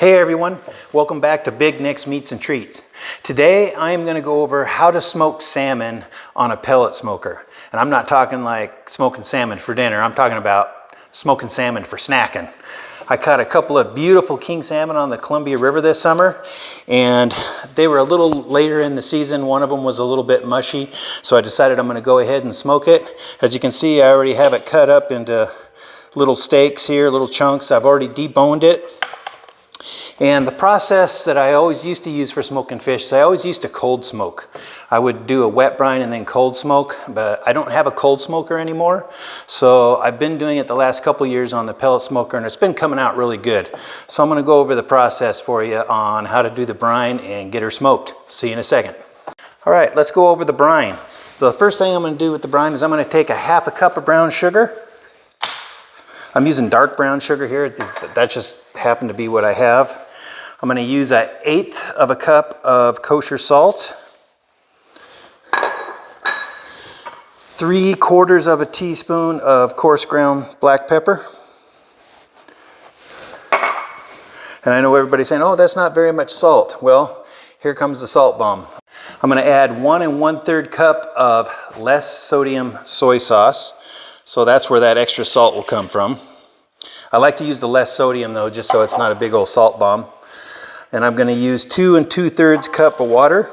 Hey everyone, welcome back to Big Nick's Meats and Treats. Today I am going to go over how to smoke salmon on a pellet smoker. And I'm not talking like smoking salmon for dinner, I'm talking about smoking salmon for snacking. I caught a couple of beautiful king salmon on the Columbia River this summer, and they were a little later in the season. One of them was a little bit mushy, so I decided I'm going to go ahead and smoke it. As you can see, I already have it cut up into little steaks here, little chunks. I've already deboned it. And the process that I always used to use for smoking fish, so I always used to cold smoke. I would do a wet brine and then cold smoke, but I don't have a cold smoker anymore. So I've been doing it the last couple years on the pellet smoker, and it's been coming out really good. So I'm gonna go over the process for you on how to do the brine and get her smoked. See you in a second. All right, let's go over the brine. So the first thing I'm gonna do with the brine is I'm gonna take a half a cup of brown sugar. I'm using dark brown sugar here. That just happened to be what I have. I'm going to use 1/8 of a cup of kosher salt, 3/4 of a teaspoon of coarse ground black pepper. And I know everybody's saying, oh, that's not very much salt. Well, here comes the salt bomb. I'm going to add 1 1/3 cup of less sodium soy sauce. So that's where that extra salt will come from. I like to use the less sodium though, just so it's not a big old salt bomb. And I'm going to use 2 2/3 cup of water.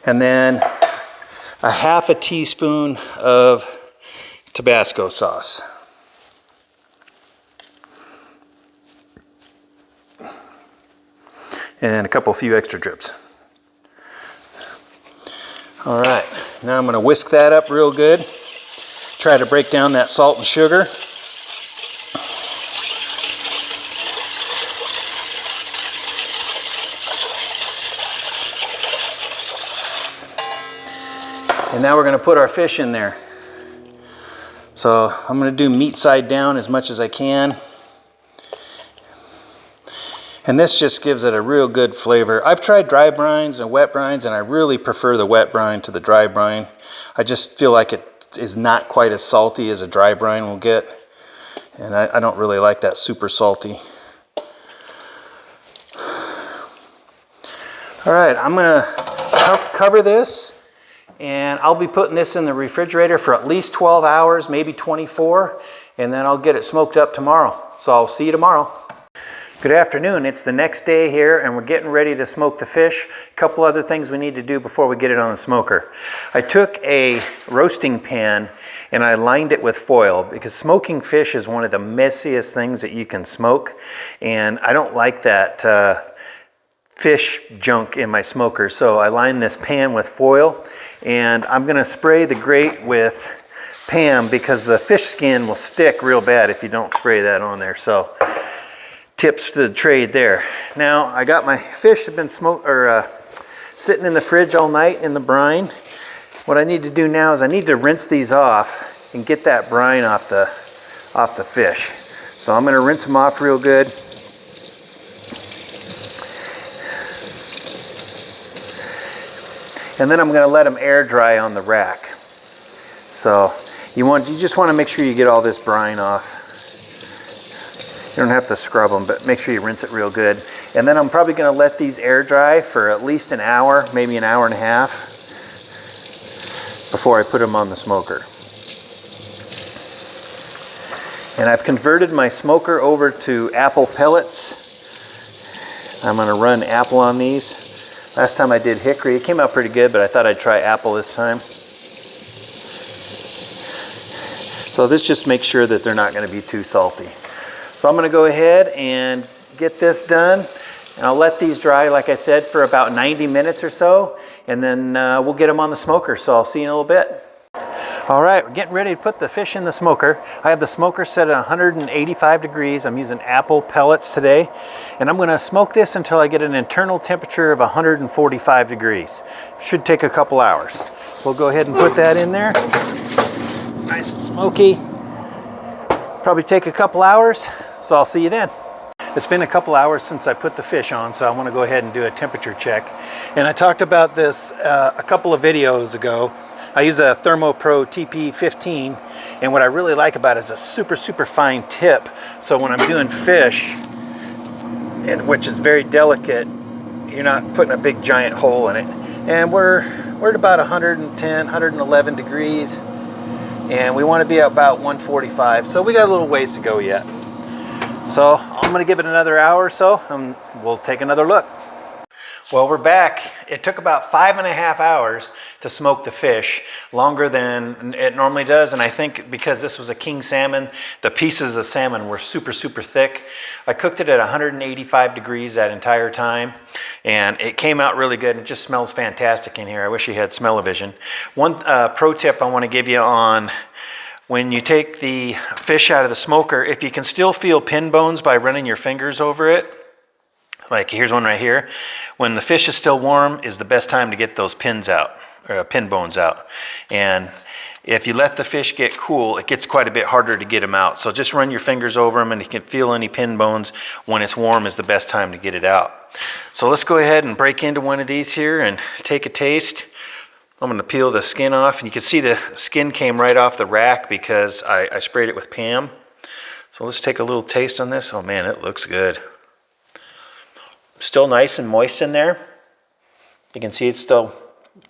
And then a 1/2 teaspoon of Tabasco sauce. And a few extra drips. All right, now I'm going to whisk that up real good. Try to break down that salt and sugar. And now we're going to put our fish in there. So I'm going to do meat side down as much as I can. And this just gives it a real good flavor. I've tried dry brines and wet brines, and I really prefer the wet brine to the dry brine. I just feel like it is not quite as salty as a dry brine will get. And I don't really like that super salty. All right, I'm gonna cover this, and I'll be putting this in the refrigerator for at least 12 hours, maybe 24, and then I'll get it smoked up tomorrow. So I'll see you tomorrow. Good afternoon, it's the next day here and we're getting ready to smoke the fish. A couple other things we need to do before we get it on the smoker. I took a roasting pan and I lined it with foil because smoking fish is one of the messiest things that you can smoke, and I don't like that fish junk in my smoker. So I lined this pan with foil, and I'm gonna spray the grate with Pam because the fish skin will stick real bad if you don't spray that on there. So tips to the trade there. Now I got my fish that have been sitting in the fridge all night in the brine. What I need to do now is I need to rinse these off and get that brine off the fish. So I'm going to rinse them off real good. And then I'm going to let them air dry on the rack. So you just want to make sure you get all this brine off. You don't have to scrub them, but make sure you rinse it real good. And then I'm probably going to let these air dry for at least an hour, maybe an hour and a half, before I put them on the smoker. And I've converted my smoker over to apple pellets. I'm going to run apple on these. Last time I did hickory, it came out pretty good, but I thought I'd try apple this time. So this just makes sure that they're not going to be too salty. So I'm going to go ahead and get this done, and I'll let these dry, like I said, for about 90 minutes or so, and then we'll get them on the smoker. So I'll see you in a little bit. All right, we're getting ready to put the fish in the smoker. I have the smoker set at 185 degrees. I'm using apple pellets today, and I'm going to smoke this until I get an internal temperature of 145 degrees. It should take a couple hours. So we'll go ahead and put that in there. Nice and smoky. Probably take a couple hours. So I'll see you then. It's been a couple hours since I put the fish on, so I want to go ahead and do a temperature check. And I talked about this a couple of videos ago. I use a thermopro TP15, and what I really like about it is a super fine tip. So when I'm doing fish, and which is very delicate, you're not putting a big giant hole in it. And we're at about 110, 111 degrees, and we want to be at about 145. So we got a little ways to go yet. So I'm going to give it another hour or so, and we'll take another look. Well, we're back. It took about 5.5 hours to smoke the fish, longer than it normally does. And I think because this was a king salmon, the pieces of salmon were super thick. I cooked it at 185 degrees that entire time, and it came out really good. It just smells fantastic in here. I wish you had smell-o-vision. One pro tip I want to give you on when you take the fish out of the smoker, if you can still feel pin bones by running your fingers over it, like here's one right here. When the fish is still warm is the best time to get those pins out, or pin bones out. And if you let the fish get cool, it gets quite a bit harder to get them out. So just run your fingers over them, and if you can feel any pin bones when it's warm is the best time to get it out. So let's go ahead and break into one of these here and take a taste. I'm gonna peel the skin off, and you can see the skin came right off the rack because I sprayed it with Pam. So let's take a little taste on this. Oh man, it looks good. Still nice and moist in there. You can see it's still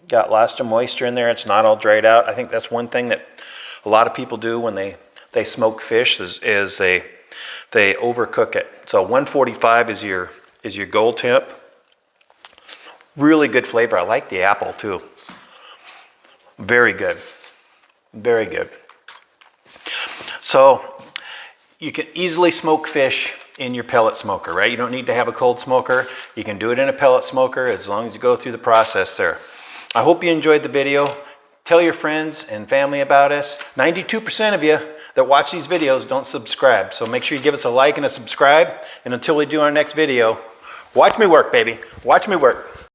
got lots of moisture in there. It's not all dried out. I think that's one thing that a lot of people do when they smoke fish is they overcook it. So 145 is your gold temp. Really good flavor. I like the apple too. Very good. Very good. So you can easily smoke fish in your pellet smoker, right? You don't need to have a cold smoker. You can do it in a pellet smoker as long as you go through the process there. I hope you enjoyed the video. Tell your friends and family about us. 92% of you that watch these videos don't subscribe. So make sure you give us a like and a subscribe. And until we do our next video, watch me work, baby. Watch me work.